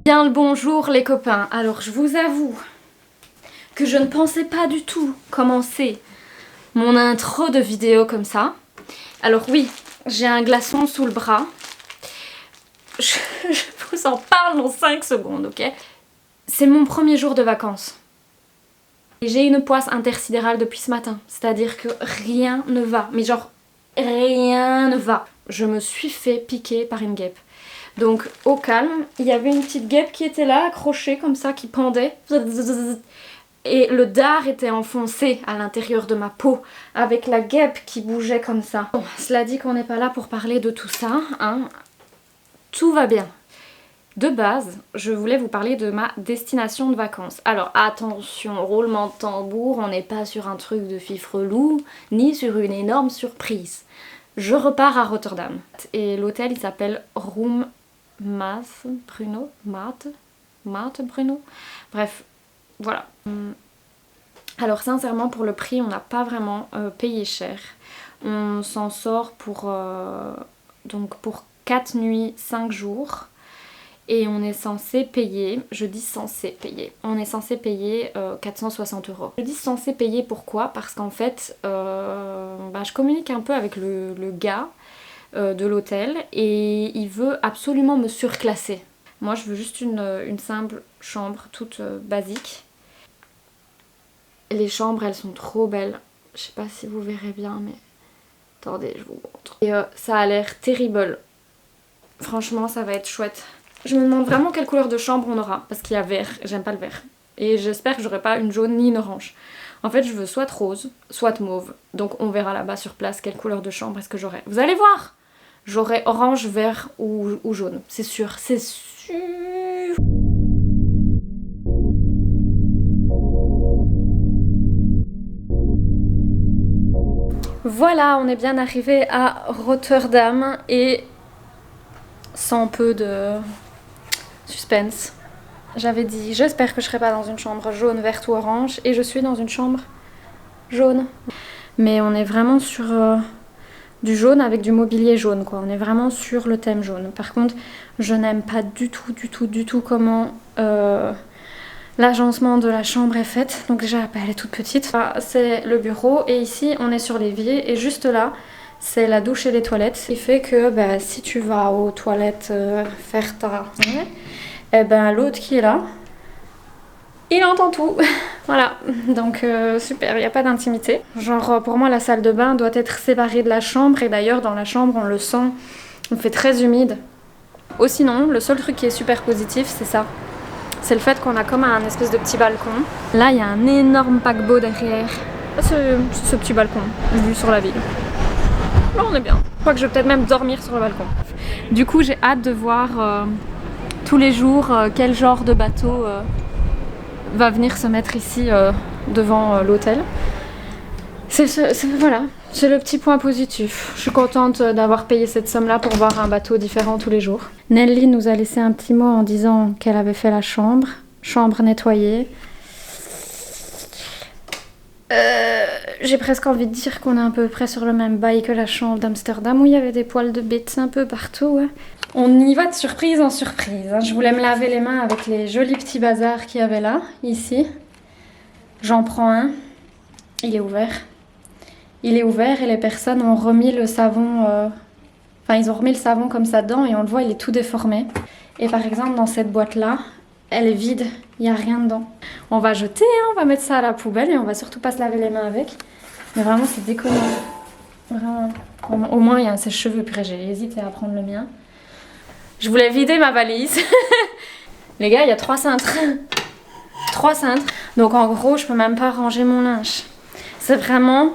Bien le bonjour les copains. Alors je vous avoue que je ne pensais pas du tout commencer mon intro de vidéo comme ça. Alors oui, j'ai un glaçon sous le bras. Je vous en parle dans 5 secondes, ok? C'est mon premier jour de vacances. Et j'ai une poisse intersidérale depuis ce matin. C'est-à-dire que rien ne va. Mais genre, rien ne va. Je me suis fait piquer par une guêpe. Donc au calme, il y avait une petite guêpe qui était là, accrochée comme ça, qui pendait. Et le dard était enfoncé à l'intérieur de ma peau, avec la guêpe qui bougeait comme ça. Bon, cela dit qu'on n'est pas là pour parler de tout ça, hein. Tout va bien. De base, je voulais vous parler de ma destination de vacances. Alors attention, roulement de tambour, on n'est pas sur un truc de fifrelou, ni sur une énorme surprise. Je repars à Rotterdam. Et l'hôtel il s'appelle Room Maat Bruno. Bref, voilà. Alors sincèrement pour le prix on n'a pas vraiment payé cher. On s'en sort pour 4 nuits, 5 jours. Et on est censé payer, je dis censé payer, on est censé payer 460 €. Je dis censé payer pourquoi? Parce qu'en fait, je communique un peu avec le gars de l'hôtel et il veut absolument me surclasser. Moi je veux juste une simple chambre toute basique. Les chambres elles sont trop belles, je sais pas si vous verrez bien mais attendez je vous montre. Et ça a l'air terrible, franchement ça va être chouette. Je me demande vraiment quelle couleur de chambre on aura, parce qu'il y a vert, j'aime pas le vert. Et j'espère que j'aurai pas une jaune ni une orange. En fait, je veux soit rose, soit mauve. Donc on verra là-bas sur place quelle couleur de chambre est-ce que j'aurai. Vous allez voir! J'aurai orange, vert ou jaune, c'est sûr, c'est sûr. Voilà, on est bien arrivé à Rotterdam et sans peu de suspense. J'avais dit, j'espère que je serai pas dans une chambre jaune, verte ou orange, et je suis dans une chambre jaune. Mais on est vraiment sur du jaune avec du mobilier jaune, quoi. On est vraiment sur le thème jaune. Par contre, je n'aime pas du tout comment l'agencement de la chambre est faite. Donc déjà, elle est toute petite. C'est le bureau, et ici, on est sur l'évier, et juste là, c'est la douche et les toilettes. Ce qui fait que si tu vas aux toilettes faire ta... Et l'autre qui est là, il entend tout. Voilà, donc super, il n'y a pas d'intimité. Genre pour moi la salle de bain doit être séparée de la chambre, et d'ailleurs dans la chambre on le sent, on fait très humide. Oh sinon, le seul truc qui est super positif c'est ça. C'est le fait qu'on a comme un espèce de petit balcon. Là il y a un énorme paquebot derrière. Ce petit balcon, vue sur la ville. Là on est bien. Je crois que je vais peut-être même dormir sur le balcon. Du coup j'ai hâte de voir tous les jours quel genre de bateau va venir se mettre ici devant l'hôtel. Voilà, c'est le petit point positif. Je suis contente d'avoir payé cette somme-là pour voir un bateau différent tous les jours. Nelly nous a laissé un petit mot en disant qu'elle avait fait la chambre nettoyée. J'ai presque envie de dire qu'on est à peu près sur le même bail que la chambre d'Amsterdam où il y avait des poils de bêtes un peu partout. Ouais. On y va de surprise en surprise. Hein. Je voulais me laver les mains avec les jolis petits bazars qu'il y avait là, ici. J'en prends un. Il est ouvert. Il est ouvert et les personnes ont remis le savon... Enfin, ils ont remis le savon comme ça dedans et on le voit, il est tout déformé. Et par exemple, dans cette boîte-là, elle est vide. Il n'y a rien dedans. On va jeter, hein, on va mettre ça à la poubelle et on va surtout pas se laver les mains avec. Mais vraiment, c'est déconnant. Vraiment. Au moins, il y a un sèche-cheveux. Puis j'ai hésité à prendre le mien. Je voulais vider ma valise. Les gars, il y a 3 cintres. 3 cintres. Donc en gros, je peux même pas ranger mon linge. C'est vraiment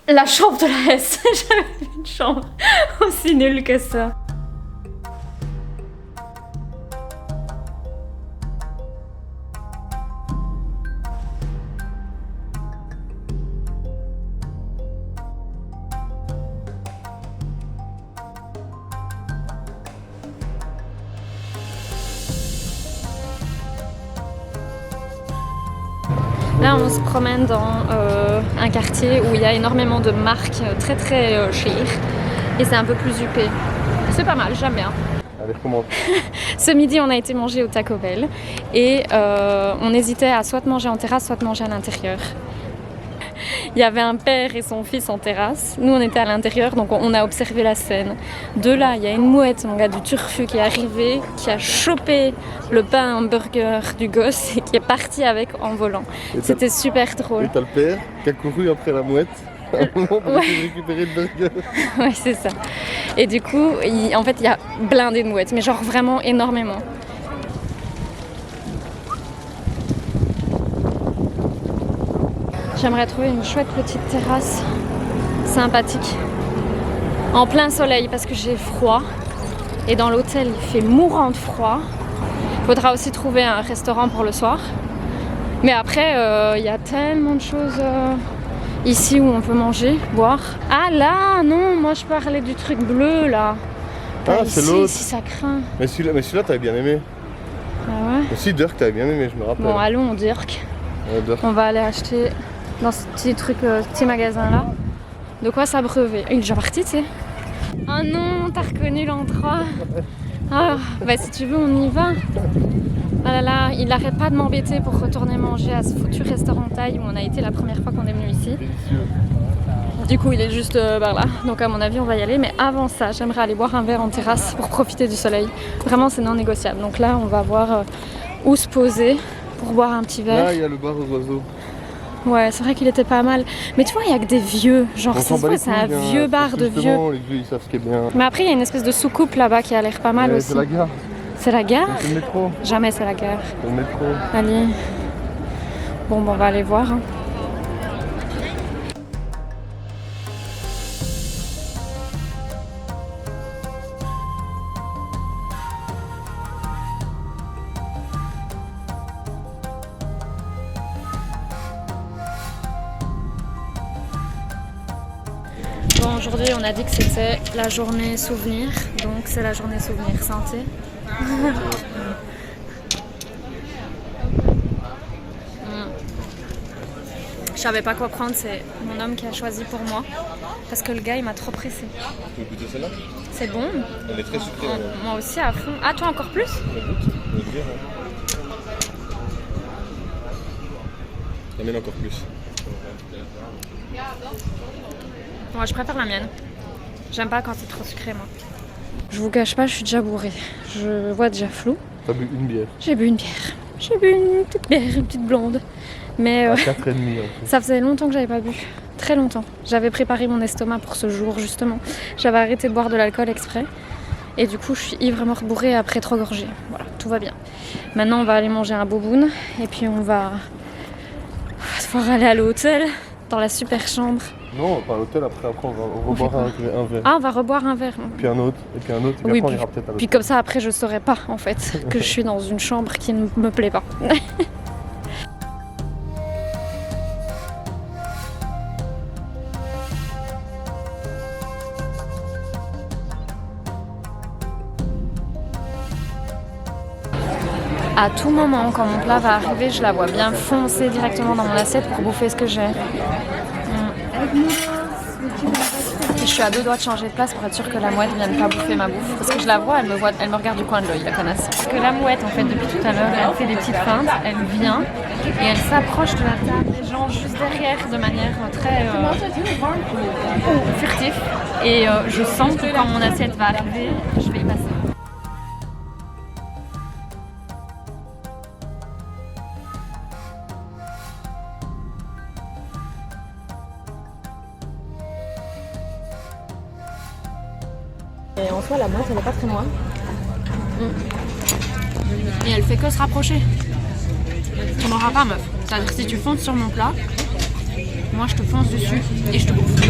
la chambre de la S. J'avais une chambre aussi nulle que ça. Là on se promène dans un quartier où il y a énormément de marques très chères et c'est un peu plus huppé. C'est pas mal, j'aime bien. Allez, recommence. Ce midi, on a été manger au Taco Bell et on hésitait à soit manger en terrasse, soit manger à l'intérieur. Il y avait un père et son fils en terrasse. Nous, on était à l'intérieur, donc on a observé la scène. De là, il y a une mouette, mon gars, du turfu qui est arrivé, qui a chopé le pain hamburger du gosse et qui est parti avec en volant. C'était super drôle. Et t'as le père qui a couru après la mouette pour récupérer le burger. Ouais, c'est ça. Et du coup, en fait, il y a blindé de mouettes, mais genre vraiment énormément. J'aimerais trouver une chouette petite terrasse sympathique en plein soleil parce que j'ai froid et dans l'hôtel il fait mourant de froid. Faudra aussi trouver un restaurant pour le soir. Mais après, il y a tellement de choses ici où on peut manger, boire. Ah là, non, moi je parlais du truc bleu là. Ah, c'est l'autre. Ici ça craint. Mais celui-là t'avais bien aimé. Ah ouais. Aussi Dirk t'avais bien aimé, je me rappelle. Bon, allons Dirk. Dirk. On va aller acheter dans ce petit truc, petit magasin là. De quoi s'abreuver. Il est déjà parti, tu sais. Ah non, t'as reconnu l'endroit. Ah, bah si tu veux, on y va. Ah là là, il n'arrête pas de m'embêter pour retourner manger à ce foutu restaurant thaï où on a été la première fois qu'on est venu ici. Délicieux. Du coup, il est juste par là. Donc à mon avis, on va y aller. Mais avant ça, j'aimerais aller boire un verre en terrasse pour profiter du soleil. Vraiment, c'est non négociable. Donc là, on va voir où se poser pour boire un petit verre. Là, il y a le bar aux oiseaux. Ouais, c'est vrai qu'il était pas mal. Mais tu vois, il y a que des vieux. Genre, ça se voit, c'est un vieux bar de vieux. Les vieux, ils savent ce qui est bien. Mais après, il y a une espèce de soucoupe là-bas qui a l'air pas mal aussi. C'est la gare. C'est la gare? C'est le métro. Jamais c'est la gare. C'est le métro. Allez. Bon, on va aller voir. Hein. Bon, aujourd'hui, on a dit que c'était la journée souvenir, donc c'est la journée souvenir santé. Je savais pas quoi prendre, c'est mon homme qui a choisi pour moi, parce que le gars il m'a trop pressé. Tu veux goûter celle-là? C'est bon. Elle est très sucrée. Moi aussi à fond. Ah, toi encore plus? J'amène encore plus. Moi je préfère la mienne. J'aime pas quand c'est trop sucré moi. Je vous cache pas, je suis déjà bourrée. Je vois déjà flou. T'as bu une bière? J'ai bu une bière. J'ai bu une petite bière, une petite blonde. Mais à 4,5 en fait. Ça faisait longtemps que j'avais pas bu. Très longtemps. J'avais préparé mon estomac pour ce jour justement. J'avais arrêté de boire de l'alcool exprès. Et du coup je suis ivre morte bourrée après 3 gorgées. Voilà, tout va bien. Maintenant on va aller manger un boboon. Et puis on va devoir aller à l'hôtel. Dans la super chambre. Non, pas à l'hôtel, après on va reboire un verre. Ah, on va reboire un verre. Puis un autre, et puis un autre, et puis Oui, après on puis, ira peut-être à l'hôtel. puis comme ça après je saurais pas en fait que je suis dans une chambre qui ne me plaît pas. À tout moment, quand mon plat va arriver, je la vois bien foncer directement dans mon assiette pour bouffer ce que j'ai. Et je suis à 2 doigts de changer de place pour être sûre que la mouette ne vienne pas bouffer ma bouffe. Parce que je la vois, elle me regarde du coin de l'œil, la connasse. Parce que la mouette, en fait, depuis tout à l'heure, elle fait des petites feintes, elle vient et elle s'approche de la table des gens juste derrière de manière très furtive. Et je sens que quand mon assiette va arriver, je vais y passer. Et en soi, la boîte, elle est pas très loin. Et elle fait que se rapprocher. Tu m'auras pas, meuf. C'est-à-dire que si tu fonces sur mon plat, moi je te fonce dessus et je te bouffe.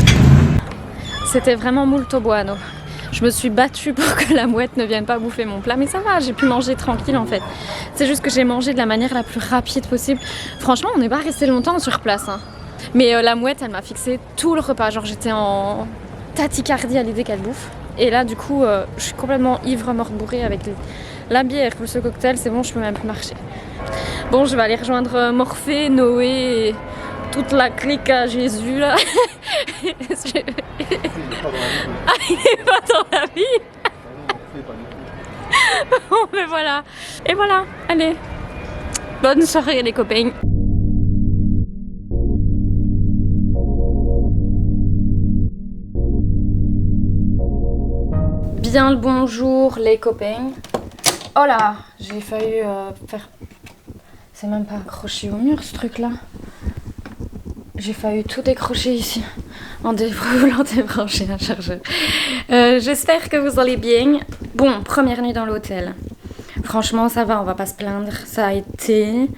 C'était vraiment molto buono. Je me suis battue pour que la mouette ne vienne pas bouffer mon plat, mais ça va, j'ai pu manger tranquille en fait. C'est juste que j'ai mangé de la manière la plus rapide possible. Franchement, on n'est pas resté longtemps sur place. Hein. Mais la mouette, elle m'a fixé tout le repas. Genre, j'étais en tachycardie à l'idée qu'elle bouffe. Et là, du coup, je suis complètement ivre, morte bourrée avec la bière plus ce cocktail. C'est bon, je peux même plus marcher. Bon, je vais aller rejoindre Morphée, Noé et toute la clique à Jésus là. Ah, il est pas dans la vie. mais voilà. Et voilà, allez. Bonne soirée les copains. Bien le bonjour les copains. Oh là, j'ai failli faire... C'est même pas accroché au mur ce truc là. J'ai failli tout décrocher ici en voulant débrancher un chargeur. J'espère que vous allez bien. Bon, première nuit dans l'hôtel. Franchement, ça va, on va pas se plaindre. Ça a été.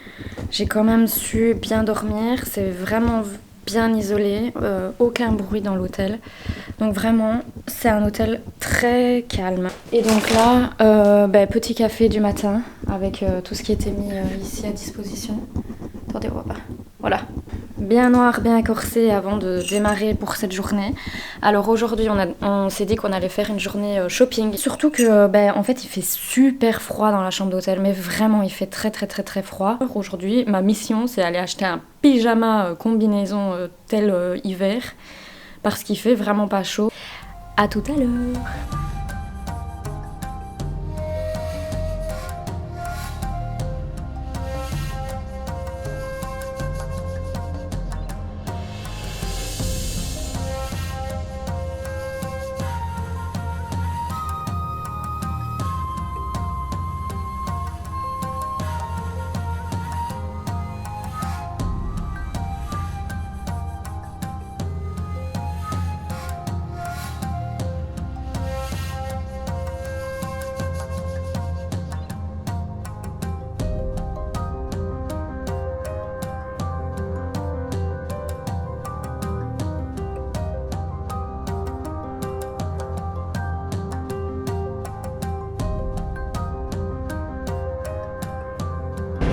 J'ai quand même su bien dormir. C'est vraiment bien isolé. Aucun bruit dans l'hôtel. Donc vraiment, c'est un hôtel très calme. Et donc là, petit café du matin avec tout ce qui était mis ici à disposition. Attendez, on va pas. Voilà. Bien noir, bien corsé avant de démarrer pour cette journée. Alors aujourd'hui, on s'est dit qu'on allait faire une journée shopping. Surtout que, en fait, il fait super froid dans la chambre d'hôtel. Mais vraiment, il fait très très très très froid. Aujourd'hui, ma mission, c'est d'aller acheter un pyjama combinaison tel hiver. Parce qu'il fait vraiment pas chaud. À tout à l'heure.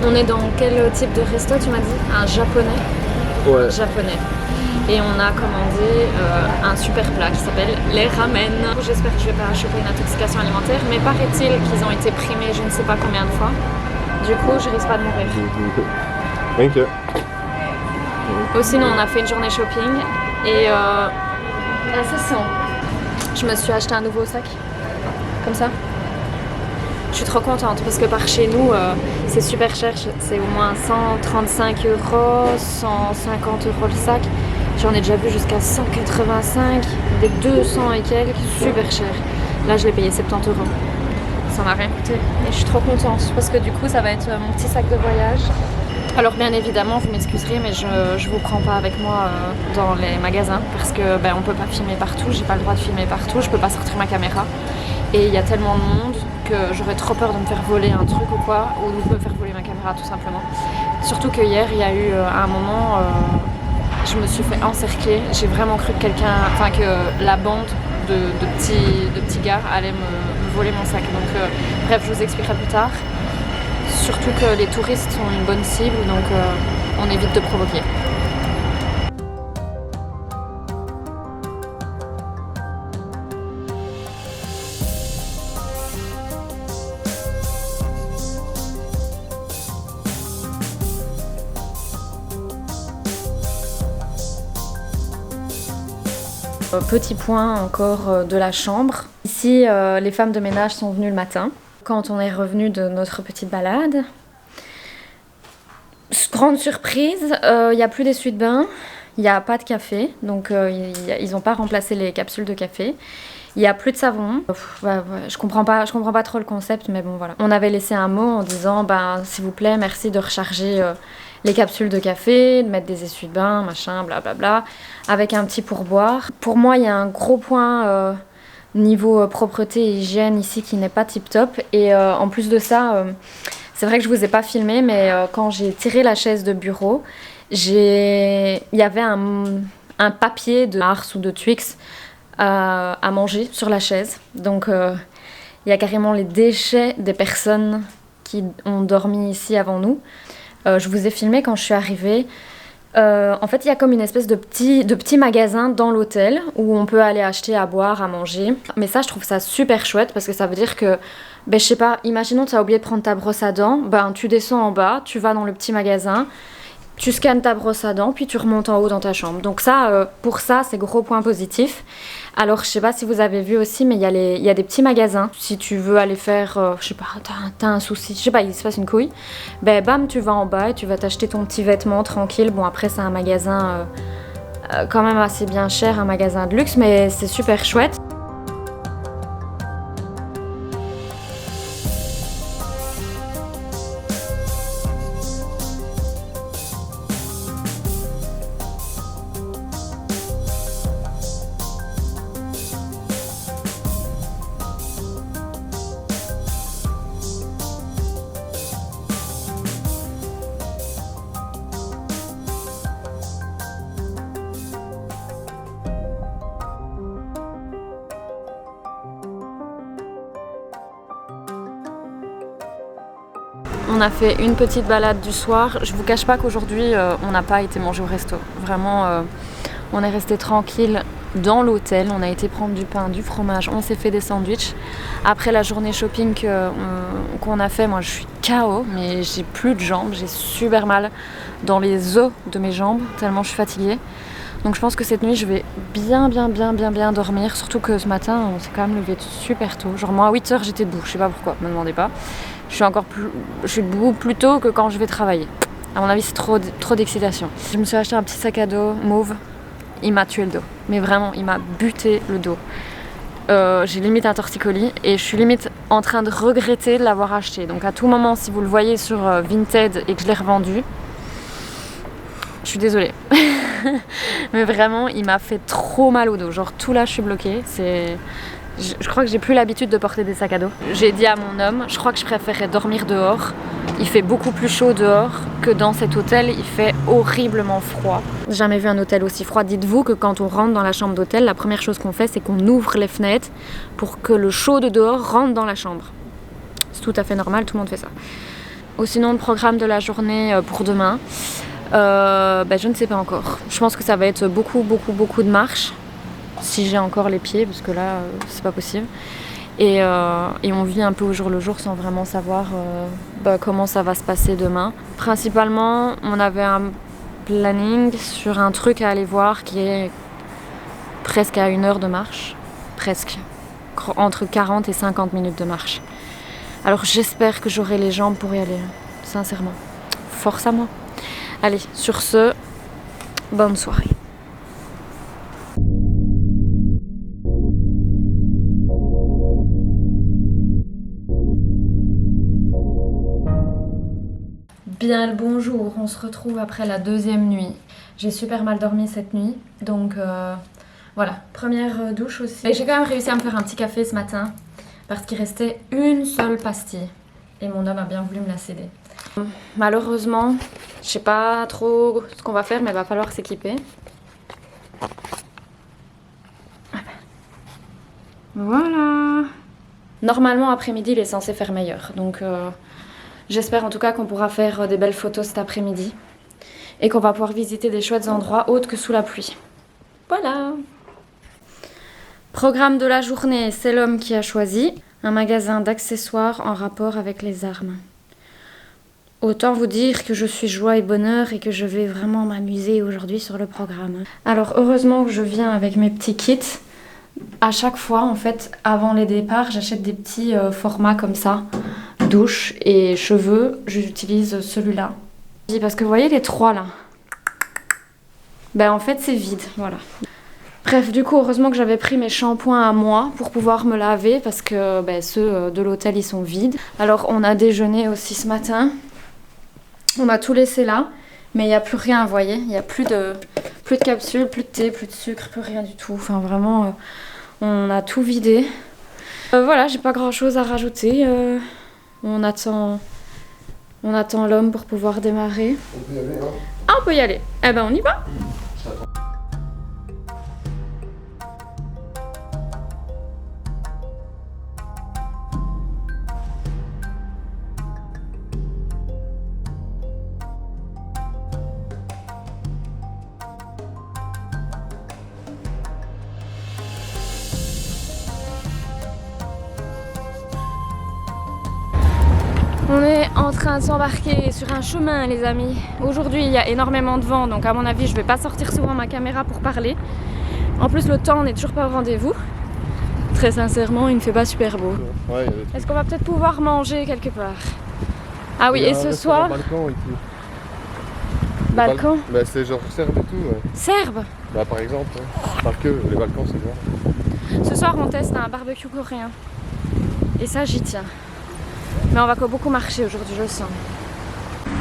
On est dans quel type de resto, tu m'as dit? Un japonais? Ouais. Japonais. Et on a commandé un super plat qui s'appelle les ramen. J'espère que je vais pas choper une intoxication alimentaire, mais paraît-il qu'ils ont été primés je ne sais pas combien de fois. Du coup, je risque pas de mourir. Thank you. Aussi, nous, on a fait une journée shopping et ça sent. Je me suis acheté un nouveau sac, comme ça. Je suis trop contente parce que par chez nous, c'est super cher. C'est au moins 135 €, 150 € le sac. J'en ai déjà vu jusqu'à 185, des 200 et quelques, super cher. Là, je l'ai payé 70 €. Ça m'a rien coûté. Et je suis trop contente parce que du coup, ça va être mon petit sac de voyage. Alors bien évidemment, vous m'excuserez, mais je vous prends pas avec moi dans les magasins parce que on peut pas filmer partout. J'ai pas le droit de filmer partout. Je peux pas sortir ma caméra. Et il y a tellement de monde que j'aurais trop peur de me faire voler un truc ou quoi, ou de me faire voler ma caméra tout simplement. Surtout que hier, il y a eu un moment, je me suis fait encercler. J'ai vraiment cru que que la bande de petits gars allait me voler mon sac. Donc bref, je vous expliquerai plus tard. Surtout que les touristes sont une bonne cible, donc on évite de provoquer. Petit point encore de la chambre. Ici, les femmes de ménage sont venues le matin. Quand on est revenu de notre petite balade, grande surprise, il n'y a plus d'essuie-de-bain, il n'y a pas de café, donc ils n'ont pas remplacé les capsules de café. Il n'y a plus de savon. Je comprends pas trop le concept, mais bon voilà. On avait laissé un mot en disant s'il vous plaît, merci de recharger les capsules de café, de mettre des essuie-de-bain, machin, blablabla, avec un petit pourboire. Pour moi, il y a un gros point niveau propreté et hygiène ici qui n'est pas tip top. Et en plus de ça, c'est vrai que je vous ai pas filmé, mais quand j'ai tiré la chaise de bureau, il y avait un papier de Mars ou de Twix à manger sur la chaise. Donc il y a carrément les déchets des personnes qui ont dormi ici avant nous. Je vous ai filmé quand je suis arrivée. En fait, il y a comme une espèce de petit magasin dans l'hôtel où on peut aller acheter à boire, à manger. Mais ça, je trouve ça super chouette parce que ça veut dire que, je sais pas, imaginons tu as oublié de prendre ta brosse à dents, tu descends en bas, tu vas dans le petit magasin Tu scannes ta brosse à dents, puis tu remontes en haut dans ta chambre. Donc ça, pour ça, c'est gros point positif. Alors, je sais pas si vous avez vu aussi, mais il y a des petits magasins. Si tu veux aller faire, je sais pas, t'as un souci, je sais pas, il se passe une couille, ben bam, tu vas en bas et tu vas t'acheter ton petit vêtement tranquille. Bon, après, c'est un magasin quand même assez bien cher, un magasin de luxe, mais c'est super chouette. On a fait une petite balade du soir. Je vous cache pas qu'aujourd'hui, on n'a pas été manger au resto. Vraiment, on est resté tranquille dans l'hôtel. On a été prendre du pain, du fromage. On s'est fait des sandwichs. Après la journée shopping qu'on a fait, moi je suis KO, mais j'ai plus de jambes. J'ai super mal dans les os de mes jambes, tellement je suis fatiguée. Donc je pense que cette nuit, je vais bien dormir. Surtout que ce matin, on s'est quand même levé super tôt. Genre moi, à 8h, j'étais debout. Je sais pas pourquoi, me demandez pas. Je suis debout plus tôt que quand je vais travailler. À mon avis, c'est trop d'excitation. Je me suis acheté un petit sac à dos mauve. Il m'a tué le dos. Mais vraiment, il m'a buté le dos. J'ai limite un torticolis et je suis limite en train de regretter de l'avoir acheté. Donc à tout moment, si vous le voyez sur Vinted et que je l'ai revendu, je suis désolée. Mais vraiment, il m'a fait trop mal au dos. Genre tout là, je suis bloquée. Je crois que j'ai plus l'habitude de porter des sacs à dos. J'ai dit à mon homme, je crois que je préférerais dormir dehors. Il fait beaucoup plus chaud dehors que dans cet hôtel. Il fait horriblement froid. J'ai jamais vu un hôtel aussi froid. Dites-vous que quand on rentre dans la chambre d'hôtel, la première chose qu'on fait, c'est qu'on ouvre les fenêtres pour que le chaud de dehors rentre dans la chambre. C'est tout à fait normal, tout le monde fait ça. Ou sinon, le programme de la journée pour demain, je ne sais pas encore. Je pense que ça va être beaucoup de marches. Si j'ai encore les pieds, parce que là, c'est pas possible. Et on vit un peu au jour le jour sans vraiment savoir comment ça va se passer demain. Principalement, on avait un planning sur un truc à aller voir qui est presque à 1 heure de marche. Presque. Entre 40 et 50 minutes de marche. Alors j'espère que j'aurai les jambes pour y aller. Sincèrement. Force à moi. Allez, sur ce, bonne soirée. Bien le bonjour, on se retrouve après la 2e nuit. J'ai super mal dormi cette nuit, donc voilà, première douche aussi. Et j'ai quand même réussi à me faire un petit café ce matin, parce qu'il restait une seule pastille. Et mon homme a bien voulu me la céder. Malheureusement, je sais pas trop ce qu'on va faire, mais il va falloir s'équiper. Voilà. Normalement, après-midi, il est censé faire meilleur, donc... J'espère en tout cas qu'on pourra faire des belles photos cet après-midi et qu'on va pouvoir visiter des chouettes endroits autres que sous la pluie. Voilà. Programme de la journée, c'est l'homme qui a choisi. Un magasin d'accessoires en rapport avec les armes. Autant vous dire que je suis joie et bonheur et que je vais vraiment m'amuser aujourd'hui sur le programme. Alors heureusement que je viens avec mes petits kits. À chaque fois, en fait, avant les départs, j'achète des petits formats comme ça. Douche et cheveux, j'utilise celui-là. Parce que vous voyez les 3 là, ben en fait c'est vide, voilà. Bref, du coup heureusement que j'avais pris mes shampoings à moi pour pouvoir me laver parce que ceux de l'hôtel ils sont vides. Alors on a déjeuné aussi ce matin, on a tout laissé là, mais il n'y a plus rien, vous voyez, il n'y a plus de capsules, plus de thé, plus de sucre, plus rien du tout. Enfin vraiment, on a tout vidé. Voilà, j'ai pas grand chose à rajouter. On attend l'homme pour pouvoir démarrer. On peut y aller, hein? Ah, on peut y aller. Eh ben, on y va. On est en train de s'embarquer sur un chemin, les amis. Aujourd'hui, il y a énormément de vent, donc à mon avis, je vais pas sortir souvent ma caméra pour parler. En plus, le temps n'est toujours pas au rendez-vous. Très sincèrement, il ne fait pas super beau. Ouais, est-ce qu'on va peut-être pouvoir manger quelque part? Ah oui, et ce soir... Balkan ici. Balkan? Bah c'est genre serbe et tout. Ouais. Serbe? Bah par exemple, hein. Pas que, les Balkans c'est bien. Ce soir, on teste un barbecue coréen. Et ça, j'y tiens. Mais on va beaucoup marcher aujourd'hui, je le sens.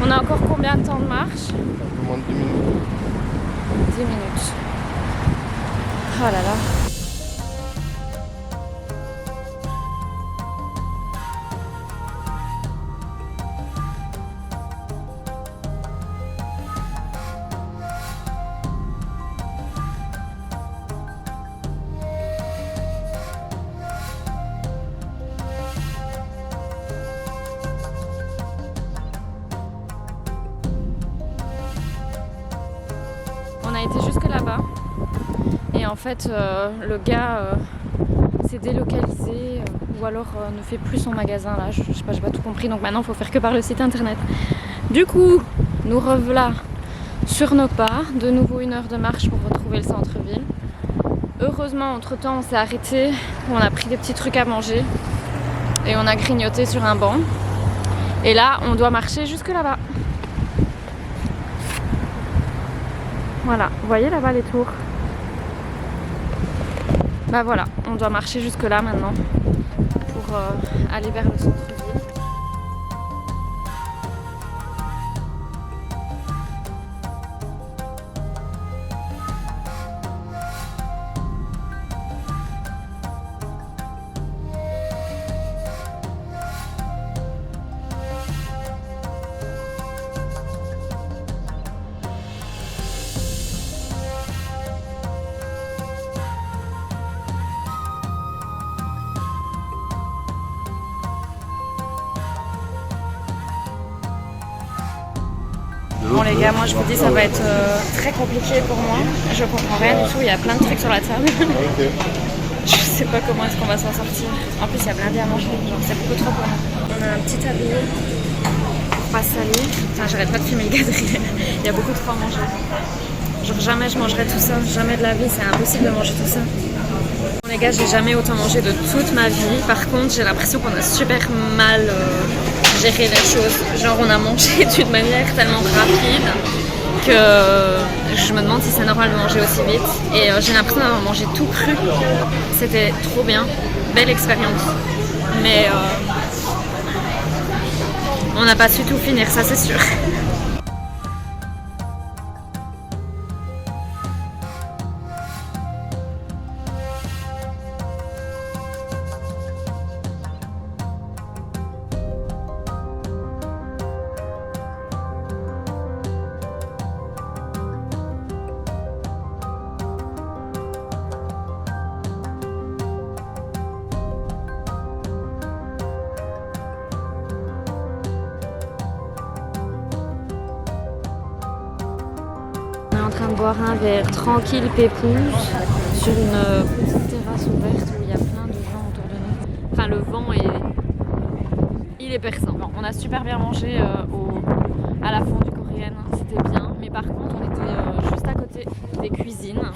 On a encore combien de temps de marche? Un peu moins de 10 minutes. 10 minutes. Oh là là. On a été jusque là-bas et en fait le gars s'est délocalisé ou alors ne fait plus son magasin là, je sais pas, j'ai pas tout compris, donc maintenant il faut faire que par le site internet. Du coup, nous revoilà sur nos pas, de nouveau 1 heure de marche pour retrouver le centre-ville. Heureusement, entre temps on s'est arrêté, on a pris des petits trucs à manger et on a grignoté sur un banc. Et là, on doit marcher jusque là-bas. Voilà, vous voyez là-bas les tours? Bah voilà, on doit marcher jusque là maintenant pour aller vers le centre-ville. Bon les gars, moi je vous dis ça va être très compliqué pour moi. Je comprends rien du tout, il y a plein de trucs sur la table. Ok. Je sais pas comment est-ce qu'on va s'en sortir. En plus il y a blindé à manger, genre c'est beaucoup trop pour nous. On a un petit tablier, pas salé. Enfin j'arrête pas de fumer le gaz derrière. Il y a beaucoup trop à manger. Genre jamais je mangerai tout ça, jamais de la vie, c'est impossible de manger tout ça. Bon les gars, j'ai jamais autant mangé de toute ma vie. Par contre j'ai l'impression qu'on a super mal gérer les choses. Genre on a mangé d'une manière tellement rapide que je me demande si c'est normal de manger aussi vite. Et j'ai l'impression d'avoir mangé tout cru. C'était trop bien. Belle expérience. Mais on n'a pas su tout finir, ça c'est sûr. En train de boire un verre tranquille pépouze sur une petite terrasse ouverte où il y a plein de gens autour de nous. Enfin le vent il est perçant. Bon, on a super bien mangé à la fondue coréenne, c'était bien. Mais par contre on était juste à côté des cuisines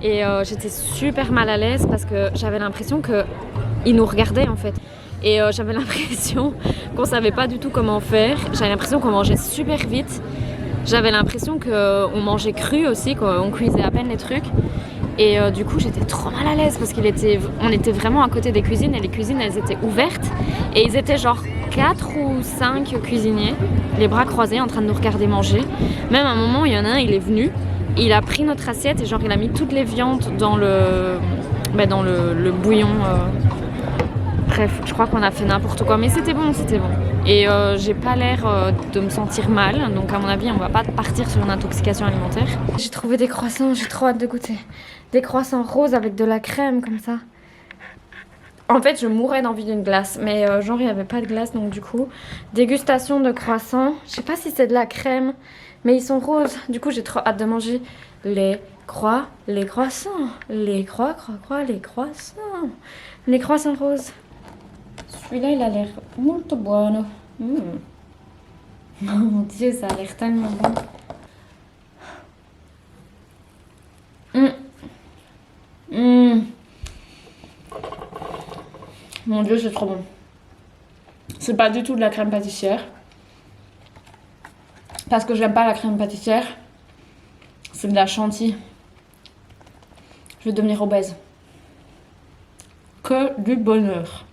et j'étais super mal à l'aise parce que j'avais l'impression qu'ils nous regardaient en fait. Et j'avais l'impression qu'on savait pas du tout comment faire. J'avais l'impression qu'on mangeait super vite. J'avais l'impression qu'on mangeait cru aussi, qu'on cuisait à peine les trucs. Et du coup, j'étais trop mal à l'aise parce on était vraiment à côté des cuisines et les cuisines, elles étaient ouvertes. Et ils étaient genre 4 ou 5 cuisiniers, les bras croisés, en train de nous regarder manger. Même à un moment, il y en a un, il est venu, il a pris notre assiette et genre il a mis toutes les viandes dans le bouillon. Bref, je crois qu'on a fait n'importe quoi, mais c'était bon, c'était bon. Et j'ai pas l'air de me sentir mal, donc à mon avis, on va pas partir sur une intoxication alimentaire. J'ai trouvé des croissants, j'ai trop hâte de goûter. Des croissants roses avec de la crème, comme ça. En fait, je mourrais d'envie d'une glace, mais genre, il n'y avait pas de glace, donc du coup, dégustation de croissants. Je sais pas si c'est de la crème, mais ils sont roses. Du coup, j'ai trop hâte de manger les croissants. Les croissants roses. Les croissants roses. Celui-là, il a l'air molto buono. Mon Dieu, ça a l'air tellement bon. Mon Dieu, c'est trop bon. C'est pas du tout de la crème pâtissière. Parce que j'aime pas la crème pâtissière. C'est de la chantilly. Je vais devenir obèse. Que du bonheur.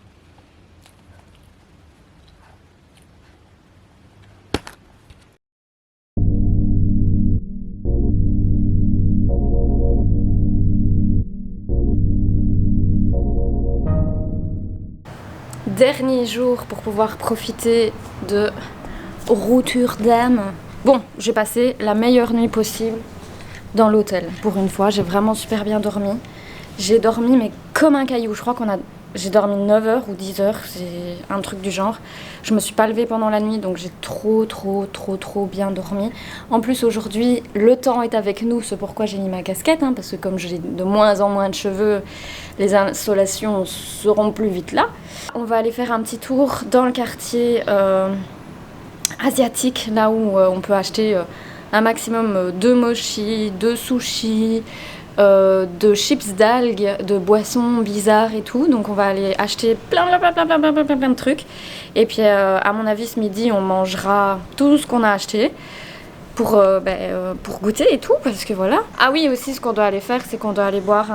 Dernier jour pour pouvoir profiter de Rotterdam. Bon, j'ai passé la meilleure nuit possible dans l'hôtel. Pour une fois, j'ai vraiment super bien dormi. J'ai dormi mais comme un caillou. Je crois j'ai dormi 9 heures ou 10 heures, c'est un truc du genre. Je me suis pas levée pendant la nuit, donc j'ai trop bien dormi. En plus, aujourd'hui, le temps est avec nous, c'est pourquoi j'ai mis ma casquette, hein, parce que comme j'ai de moins en moins de cheveux, les insolations seront plus vite là. On va aller faire un petit tour dans le quartier asiatique, là où on peut acheter un maximum de mochi, de sushi, de chips d'algues, de boissons bizarres et tout. Donc on va aller acheter plein de trucs. Et puis à mon avis ce midi on mangera tout ce qu'on a acheté pour goûter et tout, parce que voilà. Ah oui, aussi ce qu'on doit aller faire, c'est qu'on doit aller boire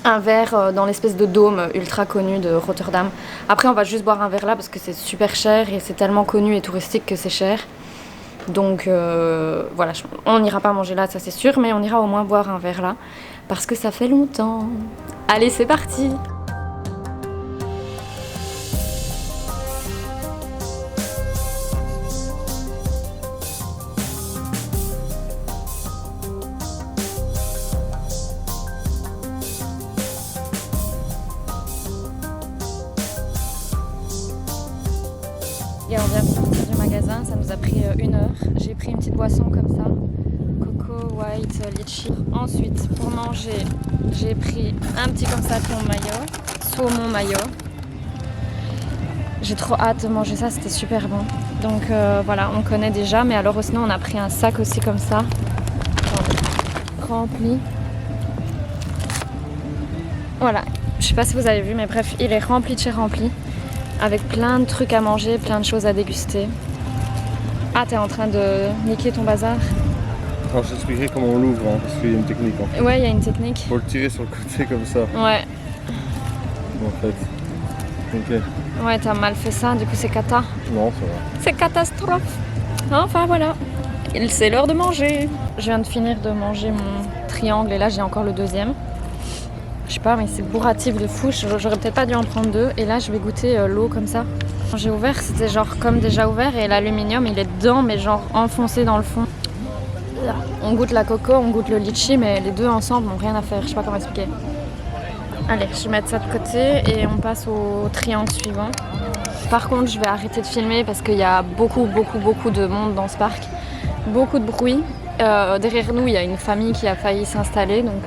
un verre dans l'espèce de dôme ultra connu de Rotterdam. Après on va juste boire un verre là parce que c'est super cher et c'est tellement connu et touristique que c'est cher. Donc voilà, on n'ira pas manger là, ça c'est sûr, mais on ira au moins boire un verre là, parce que ça fait longtemps. Allez, c'est parti! Et on vient de sortir du magasin, ça nous a pris 1 heure. J'ai pris une petite boisson comme ça, coco, white, litchi. Ensuite, pour manger, j'ai pris un petit comme ça thon mayo, saumon mayo. J'ai trop hâte de manger ça, c'était super bon. Donc voilà, on connaît déjà, mais alors sinon on a pris un sac aussi comme ça, rempli. Voilà, je sais pas si vous avez vu, mais bref, il est rempli de chez rempli. Avec plein de trucs à manger, plein de choses à déguster. Ah, t'es en train de niquer ton bazar? Alors je t'expliquerai comment on l'ouvre, hein, parce qu'il y a une technique en fait. Ouais, il y a une technique. Faut le tirer sur le côté comme ça. Ouais. En fait. Ok. Ouais, t'as mal fait ça, du coup c'est cata. Non, ça va. C'est catastrophe. Enfin voilà. C'est l'heure de manger. Je viens de finir de manger mon triangle et là j'ai encore le deuxième. Je sais pas, mais c'est bourratif de fou. J'aurais peut-être pas dû en prendre 2. Et là, je vais goûter l'eau comme ça. Quand j'ai ouvert, c'était genre comme déjà ouvert. Et l'aluminium, il est dedans, mais genre enfoncé dans le fond. Là, on goûte la coco, on goûte le litchi, mais les deux ensemble n'ont rien à faire. Je sais pas comment expliquer. Allez, je vais mettre ça de côté et on passe au triangle suivant. Par contre, je vais arrêter de filmer parce qu'il y a beaucoup de monde dans ce parc. Beaucoup de bruit. Derrière nous, il y a une famille qui a failli s'installer, donc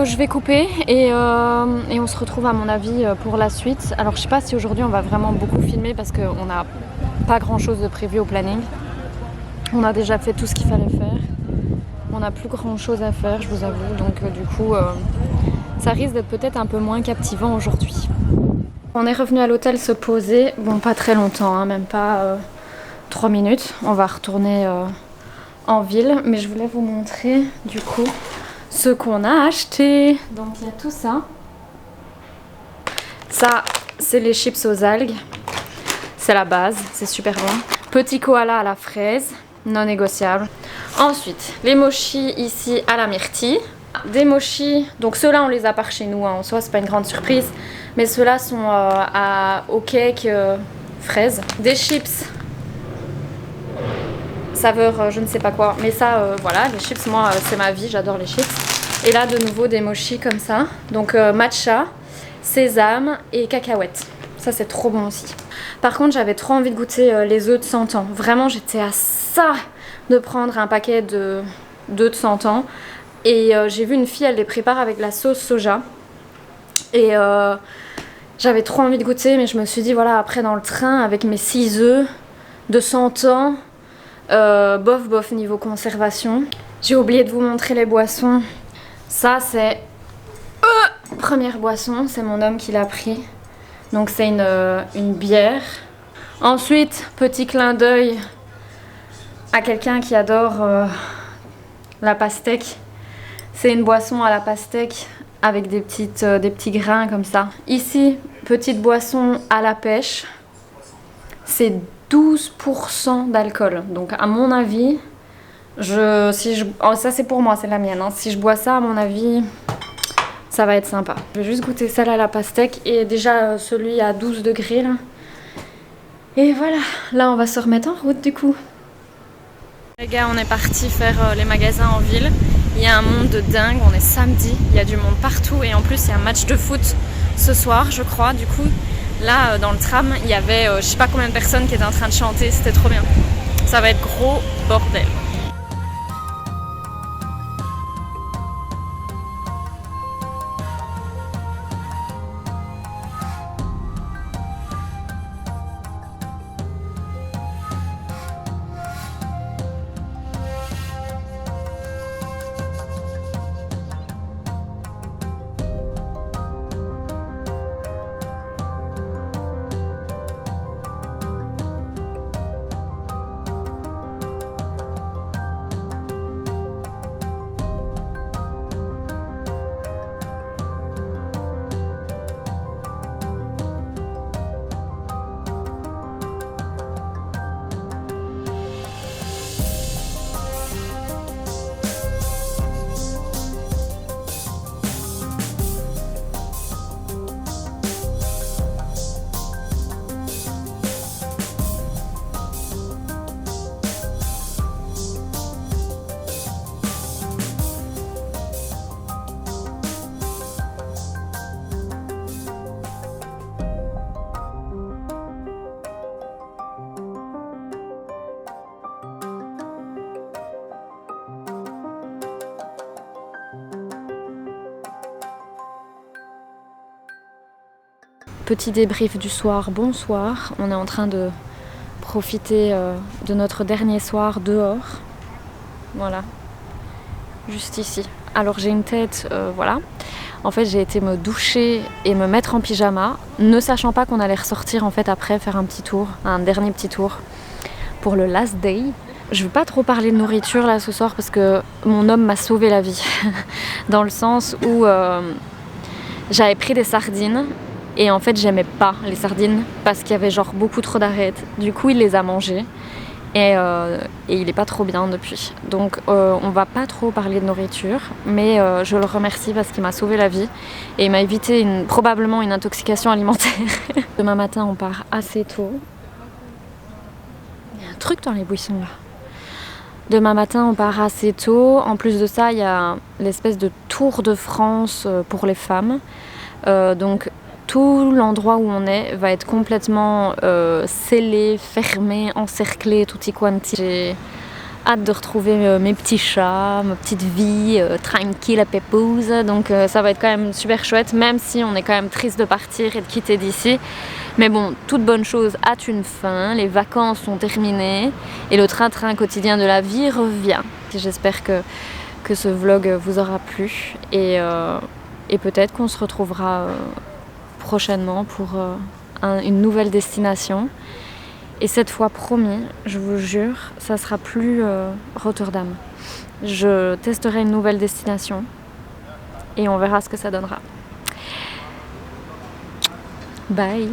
je vais couper et on se retrouve à mon avis pour la suite. Alors je sais pas si aujourd'hui on va vraiment beaucoup filmer parce qu'on n'a pas grand chose de prévu au planning. On a déjà fait tout ce qu'il fallait faire. On n'a plus grand chose à faire, je vous avoue. Donc du coup ça risque d'être peut-être un peu moins captivant aujourd'hui. On est revenu à l'hôtel se poser. Bon, pas très longtemps, hein, même pas 3 minutes. On va retourner en ville. Mais je voulais vous montrer du coup ce qu'on a acheté. Donc il y a tout ça. Ça, c'est les chips aux algues. C'est la base, c'est super bon. Petit koala à la fraise, non négociable. Ensuite, les mochis ici à la myrtille. Des mochis, donc ceux-là on les a par chez nous, hein. En soi c'est pas une grande surprise. Mais ceux-là sont au cake fraise. Des chips saveur je ne sais pas quoi, mais ça voilà, les chips, moi c'est ma vie, j'adore les chips. Et là de nouveau des mochis comme ça, donc matcha, sésame et cacahuètes, ça c'est trop bon aussi. Par contre j'avais trop envie de goûter les œufs de 100 ans, vraiment j'étais à ça de prendre un paquet d'œufs de 100 ans. Et j'ai vu une fille, elle les prépare avec la sauce soja et J'avais trop envie de goûter, mais je me suis dit, voilà, après dans le train, avec mes 6 œufs de 100 ans, bof niveau conservation. J'ai oublié de vous montrer les boissons. Ça, c'est... première boisson, c'est mon homme qui l'a pris. Donc c'est une bière. Ensuite, petit clin d'œil à quelqu'un qui adore la pastèque. C'est une boisson à la pastèque avec des petits grains comme ça. Ici, petite boisson à la pêche. C'est 12% d'alcool. Donc à mon avis, ça c'est pour moi, c'est la mienne. Hein. Si je bois ça, à mon avis, ça va être sympa. Je vais juste goûter celle à la pastèque et déjà celui à 12 degrés là. Et voilà, là on va se remettre en route du coup. Les gars, on est parti faire les magasins en ville. Il y a un monde de dingue, on est samedi, il y a du monde partout et en plus il y a un match de foot ce soir je crois. Du coup là dans le tram il y avait je sais pas combien de personnes qui étaient en train de chanter, c'était trop bien. Ça va être gros bordel. Petit débrief du soir, bonsoir. On est en train de profiter de notre dernier soir dehors. Voilà, juste ici. Alors j'ai une tête, voilà. En fait j'ai été me doucher et me mettre en pyjama, ne sachant pas qu'on allait ressortir en fait après faire un petit tour, un dernier petit tour pour le last day. Je veux pas trop parler de nourriture là ce soir parce que mon homme m'a sauvé la vie. Dans le sens où j'avais pris des sardines. Et en fait j'aimais pas les sardines parce qu'il y avait genre beaucoup trop d'arêtes. Du coup il les a mangées et il est pas trop bien depuis. Donc on va pas trop parler de nourriture, mais je le remercie parce qu'il m'a sauvé la vie et il m'a évité probablement une intoxication alimentaire. Demain matin on part assez tôt. Il y a un truc dans les buissons là. Demain matin on part assez tôt. En plus de ça il y a l'espèce de Tour de France pour les femmes. Donc tout l'endroit où on est va être complètement scellé, fermé, encerclé, tutti quanti. J'ai hâte de retrouver mes petits chats, ma petite vie tranquille à pépouze. Donc ça va être quand même super chouette, même si on est quand même triste de partir et de quitter d'ici. Mais bon, toute bonne chose a une fin, les vacances sont terminées et le train-train quotidien de la vie revient. J'espère que ce vlog vous aura plu et peut-être qu'on se retrouvera prochainement pour une nouvelle destination. Et cette fois, promis, je vous jure, ça sera plus Rotterdam. Je testerai une nouvelle destination et on verra ce que ça donnera. Bye!